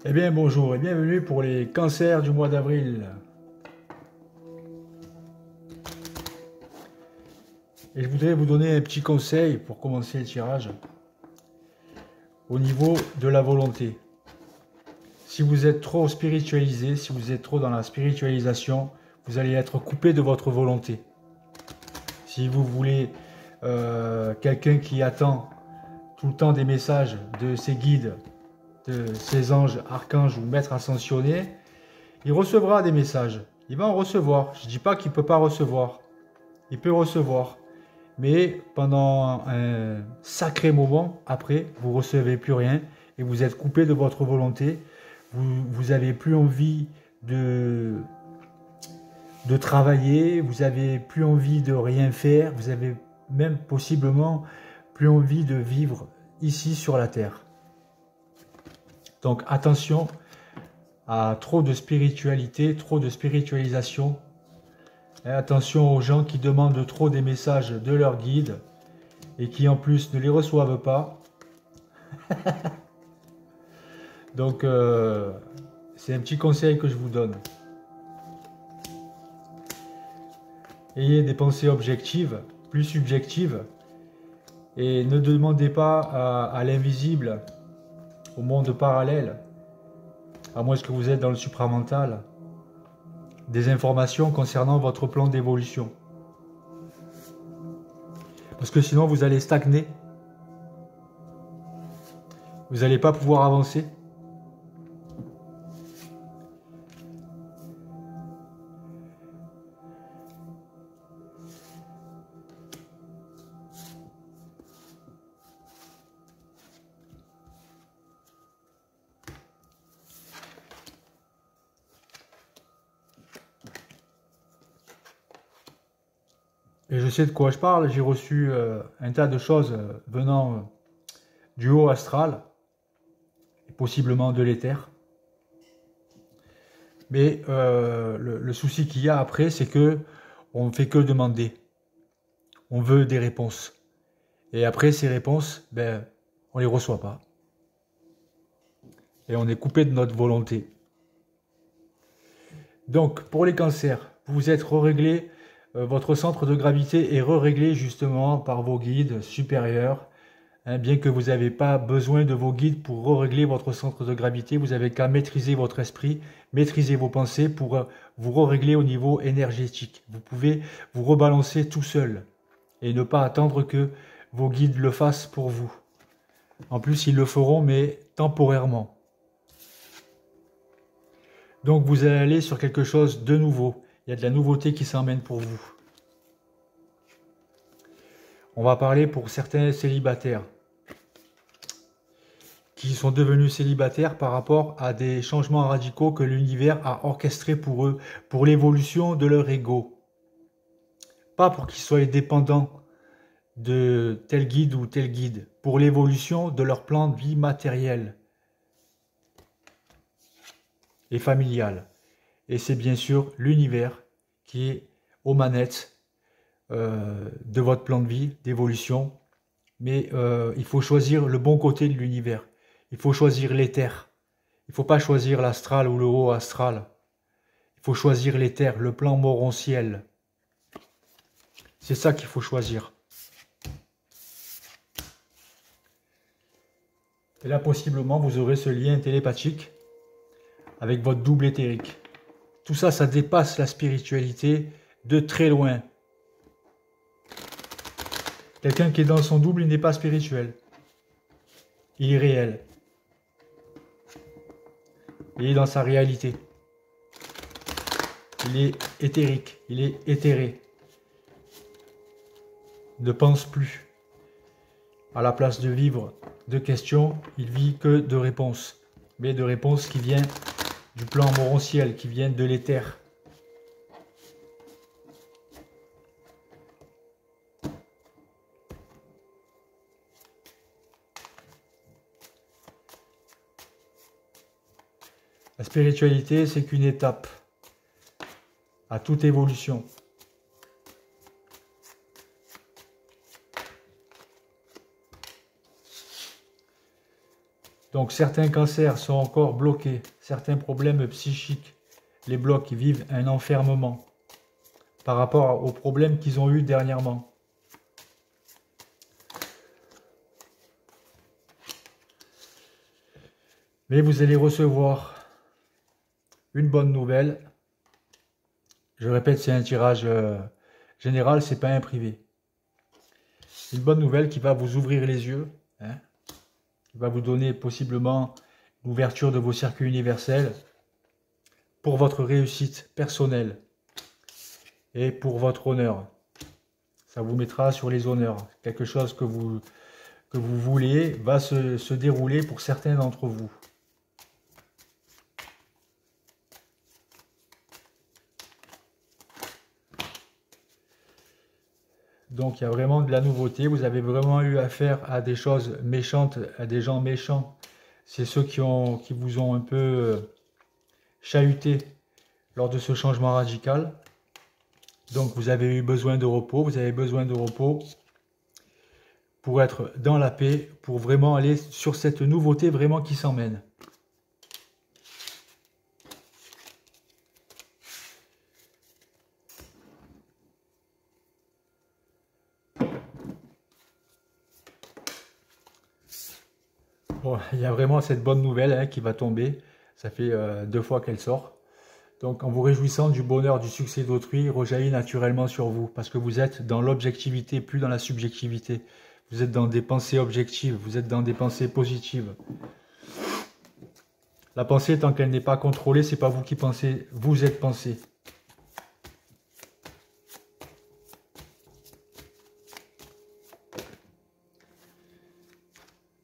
Eh bien bonjour et bienvenue pour les cancers du mois d'avril. Et je voudrais vous donner un petit conseil pour commencer le tirage au niveau de la volonté. Si vous êtes trop spiritualisé, si vous êtes trop dans la spiritualisation, vous allez être coupé de votre volonté. Si vous voulez quelqu'un qui attend tout le temps des messages de ses guides, de ses anges, archanges ou maîtres ascensionnés, il recevra des messages. Il va en recevoir. Je ne dis pas qu'il ne peut pas recevoir. Il peut recevoir. Mais pendant un sacré moment, après, vous ne recevez plus rien et vous êtes coupé de votre volonté. Vous n'avez plus envie de travailler, vous n'avez plus envie de rien faire, vous avez même possiblement plus envie de vivre ici sur la terre. Donc attention à trop de spiritualité, trop de spiritualisation. Et attention aux gens qui demandent trop des messages de leur guide et qui en plus ne les reçoivent pas. Donc c'est un petit conseil que je vous donne. Ayez des pensées objectives, plus subjectives, et ne demandez pas à l'invisible, au monde parallèle, à moins que vous êtes dans le supramental, des informations concernant votre plan d'évolution. Parce que sinon vous allez stagner. Vous n'allez pas pouvoir avancer. Et je sais de quoi je parle, j'ai reçu un tas de choses venant du haut astral, et possiblement de l'éther. Mais le souci qu'il y a après, c'est que on ne fait que demander. On veut des réponses. Et après ces réponses, ben, on ne les reçoit pas. Et on est coupé de notre volonté. Donc, pour les cancers, vous êtes réglé, votre centre de gravité est réglé justement par vos guides supérieurs. Hein, bien que vous n'avez pas besoin de vos guides pour régler votre centre de gravité, vous avez qu'à maîtriser votre esprit, maîtriser vos pensées pour vous régler au niveau énergétique. Vous pouvez vous rebalancer tout seul et ne pas attendre que vos guides le fassent pour vous. En plus, ils le feront, mais temporairement. Donc vous allez aller sur quelque chose de nouveau. Il y a de la nouveauté qui s'emmène pour vous. On va parler pour certains célibataires qui sont devenus célibataires par rapport à des changements radicaux que l'univers a orchestrés pour eux, pour l'évolution de leur ego. Pas pour qu'ils soient dépendants de tel guide ou tel guide, pour l'évolution de leur plan de vie matériel et familial. Et c'est bien sûr l'univers qui est aux manettes de votre plan de vie, d'évolution. Mais il faut choisir le bon côté de l'univers. Il faut choisir l'éther. Il ne faut pas choisir l'astral ou le haut astral. Il faut choisir l'éther, le plan morontiel. C'est ça qu'il faut choisir. Et là, possiblement, vous aurez ce lien télépathique avec votre double éthérique. Tout ça, ça dépasse la spiritualité de très loin. Quelqu'un qui est dans son double, il n'est pas spirituel. Il est réel. Il est dans sa réalité. Il est éthérique. Il est éthéré. Il ne pense plus. À la place de vivre de questions, il vit que de réponses. Mais de réponses qui viennent du plan morontiel, qui viennent de l'éther. La spiritualité, c'est qu'une étape à toute évolution. Donc certains cancers sont encore bloqués, certains problèmes psychiques les bloquent, ils vivent un enfermement par rapport aux problèmes qu'ils ont eu dernièrement. Mais vous allez recevoir une bonne nouvelle. Je répète, c'est un tirage général, c'est pas un privé. Une bonne nouvelle qui va vous ouvrir les yeux, hein, qui va vous donner possiblement l'ouverture de vos circuits universels pour votre réussite personnelle et pour votre honneur. Ça vous mettra sur les honneurs. Quelque chose que vous voulez va se dérouler pour certains d'entre vous. Donc il y a vraiment de la nouveauté. Vous avez vraiment eu affaire à des choses méchantes, à des gens méchants. C'est ceux qui vous ont un peu chahuté lors de ce changement radical. Donc vous avez eu besoin de repos. Vous avez besoin de repos pour être dans la paix, pour vraiment aller sur cette nouveauté vraiment qui s'emmène. Bon, il y a vraiment cette bonne nouvelle hein, qui va tomber. Ça fait 2 fois qu'elle sort. Donc en vous réjouissant du bonheur, du succès d'autrui, rejaillit naturellement sur vous. Parce que vous êtes dans l'objectivité, plus dans la subjectivité. Vous êtes dans des pensées objectives, vous êtes dans des pensées positives. La pensée, tant qu'elle n'est pas contrôlée, c'est pas vous qui pensez, vous êtes pensé.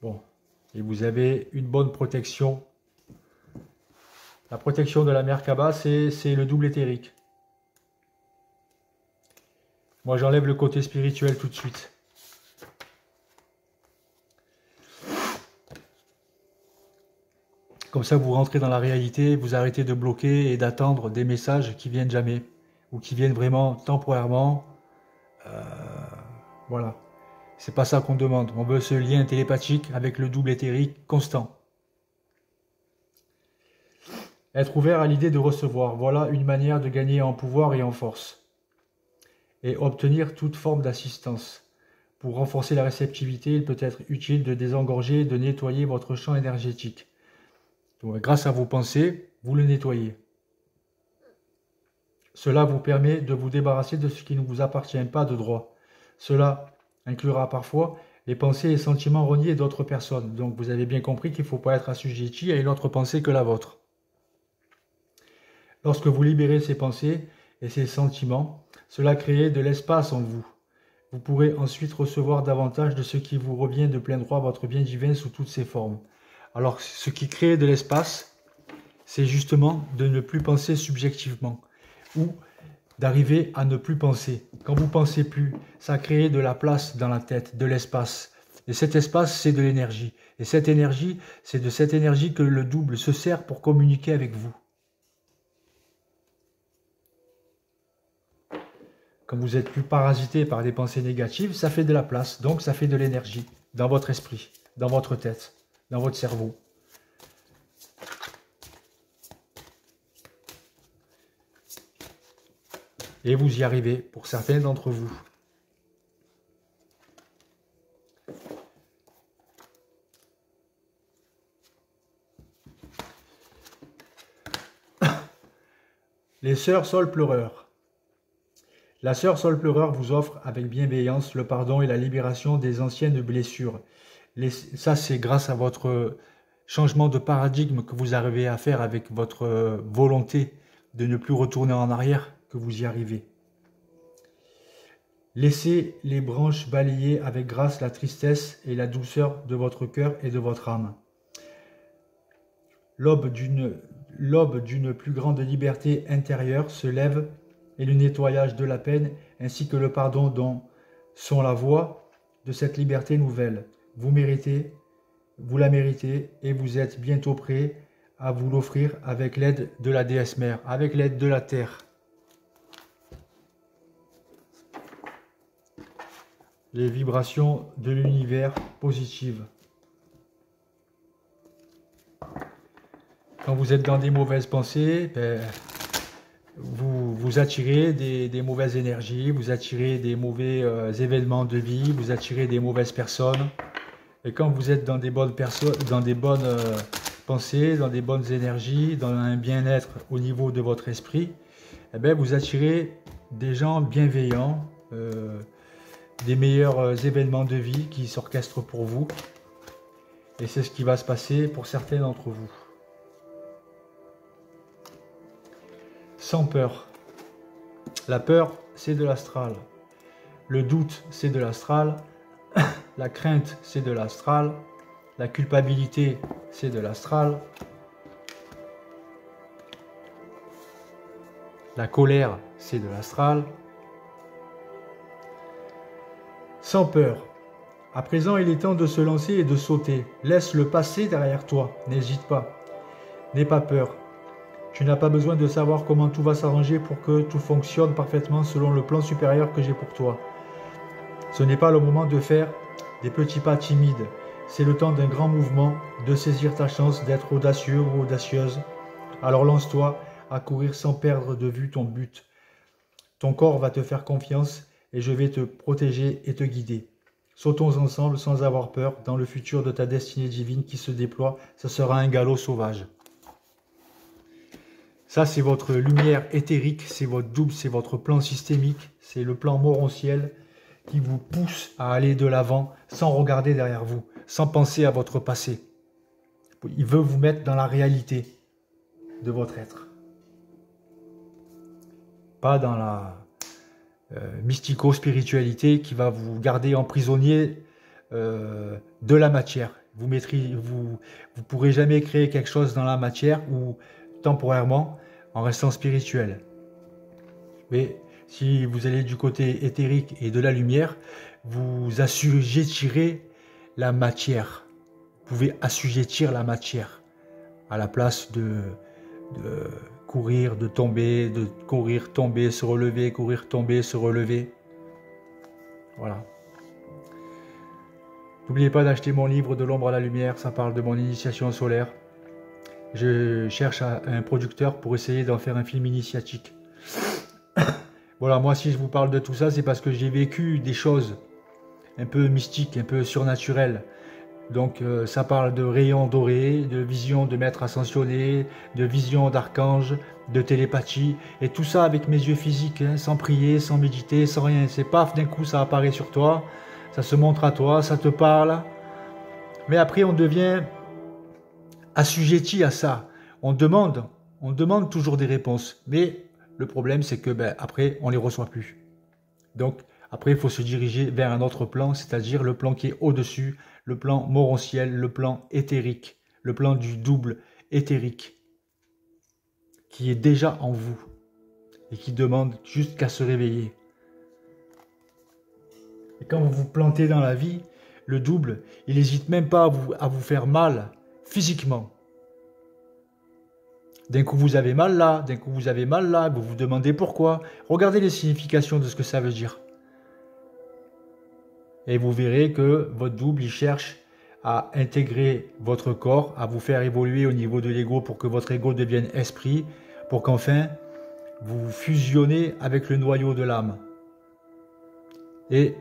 Bon, et vous avez une bonne protection. La protection de la Merkaba, c'est le double éthérique. Moi, j'enlève le côté spirituel tout de suite. Comme ça, vous rentrez dans la réalité, vous arrêtez de bloquer et d'attendre des messages qui viennent jamais, ou qui viennent vraiment temporairement. Voilà. C'est pas ça qu'on demande. On veut ce lien télépathique avec le double éthérique constant. Être ouvert à l'idée de recevoir, voilà une manière de gagner en pouvoir et en force. Et obtenir toute forme d'assistance. Pour renforcer la réceptivité, il peut être utile de désengorger et de nettoyer votre champ énergétique. Donc, grâce à vos pensées, vous le nettoyez. Cela vous permet de vous débarrasser de ce qui ne vous appartient pas de droit. Cela inclura parfois les pensées et sentiments reniés d'autres personnes. Donc vous avez bien compris qu'il ne faut pas être assujetti à une autre pensée que la vôtre. Lorsque vous libérez ces pensées et ces sentiments, cela crée de l'espace en vous. Vous pourrez ensuite recevoir davantage de ce qui vous revient de plein droit, votre bien divin sous toutes ses formes. Alors ce qui crée de l'espace, c'est justement de ne plus penser subjectivement ou d'arriver à ne plus penser. Quand vous pensez plus, ça crée de la place dans la tête, de l'espace. Et cet espace, c'est de l'énergie. Et cette énergie, c'est de cette énergie que le double se sert pour communiquer avec vous. Quand vous êtes plus parasité par des pensées négatives, ça fait de la place, donc ça fait de l'énergie dans votre esprit, dans votre tête, dans votre cerveau. Et vous y arrivez pour certains d'entre vous. Les sœurs Sol pleureurs. La sœur Sol pleureur vous offre avec bienveillance le pardon et la libération des anciennes blessures. Ça, c'est grâce à votre changement de paradigme que vous arrivez à faire avec votre volonté de ne plus retourner en arrière que vous y arrivez. Laissez les branches balayer avec grâce la tristesse et la douceur de votre cœur et de votre âme. L'aube d'une plus grande liberté intérieure se lève et le nettoyage de la peine ainsi que le pardon dont sont la voie de cette liberté nouvelle. Vous la méritez et vous êtes bientôt prêt à vous l'offrir avec l'aide de la déesse mère, avec l'aide de la terre. Les vibrations de l'univers positives. Quand vous êtes dans des mauvaises pensées, ben, vous attirez des mauvaises énergies, vous attirez des mauvais événements de vie, vous attirez des mauvaises personnes. Et quand vous êtes dans des bonnes personnes, dans des bonnes pensées, dans des bonnes énergies, dans un bien-être au niveau de votre esprit, eh bien, vous attirez des gens bienveillants, des meilleurs événements de vie qui s'orchestrent pour vous. Et c'est ce qui va se passer pour certains d'entre vous. Sans peur. La peur, c'est de l'astral. Le doute, c'est de l'astral. La crainte, c'est de l'astral. La culpabilité, c'est de l'astral. La colère, c'est de l'astral. Sans peur. À présent, il est temps de se lancer et de sauter. Laisse le passé derrière toi. N'hésite pas. N'aie pas peur. Tu n'as pas besoin de savoir comment tout va s'arranger pour que tout fonctionne parfaitement selon le plan supérieur que j'ai pour toi. Ce n'est pas le moment de faire des petits pas timides. C'est le temps d'un grand mouvement, de saisir ta chance d'être audacieux ou audacieuse. Alors lance-toi à courir sans perdre de vue ton but. Ton corps va te faire confiance et je vais te protéger et te guider. Sautons ensemble sans avoir peur dans le futur de ta destinée divine qui se déploie. Ce sera un galop sauvage. Ça, c'est votre lumière éthérique, c'est votre double, c'est votre plan systémique, c'est le plan morontiel qui vous pousse à aller de l'avant sans regarder derrière vous, sans penser à votre passé. Il veut vous mettre dans la réalité de votre être. Pas dans la mystico-spiritualité qui va vous garder emprisonnier de la matière. Vous ne pourrez jamais créer quelque chose dans la matière ou temporairement en restant spirituel. Mais si vous allez du côté éthérique et de la lumière, vous assujettirez la matière. Vous pouvez assujettir la matière à la place de courir, de tomber, de courir, tomber, se relever, courir, tomber, se relever. Voilà. N'oubliez pas d'acheter mon livre De l'ombre à la lumière, ça parle de mon initiation solaire. Je cherche un producteur pour essayer d'en faire un film initiatique. Voilà, moi si je vous parle de tout ça, c'est parce que j'ai vécu des choses un peu mystiques, un peu surnaturelles. Donc ça parle de rayons dorés, de visions de maîtres ascensionnés, de visions d'archanges, de télépathie, et tout ça avec mes yeux physiques, hein, sans prier, sans méditer, sans rien. C'est paf, d'un coup ça apparaît sur toi, ça se montre à toi, ça te parle. Mais après on devient assujetti à ça. On demande toujours des réponses. Mais le problème c'est que après on les reçoit plus. Donc après il faut se diriger vers un autre plan, c'est-à-dire le plan qui est au-dessus, le plan morontiel, le plan éthérique, le plan du double éthérique, qui est déjà en vous et qui demande juste qu'à se réveiller. Et quand vous vous plantez dans la vie, le double, il n'hésite même pas à vous faire mal physiquement. D'un coup vous avez mal là, d'un coup vous avez mal là, vous vous demandez pourquoi. Regardez les significations de ce que ça veut dire. Et vous verrez que votre double, il cherche à intégrer votre corps, à vous faire évoluer au niveau de l'ego pour que votre ego devienne esprit, pour qu'enfin vous fusionnez avec le noyau de l'âme. Et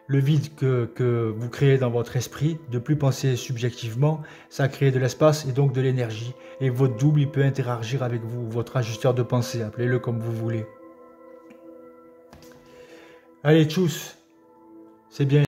le vide que vous créez dans votre esprit, de plus penser subjectivement, ça crée de l'espace et donc de l'énergie. Et votre double, il peut interagir avec vous, votre ajusteur de pensée, appelez-le comme vous voulez. Allez, tchuss, c'est bien.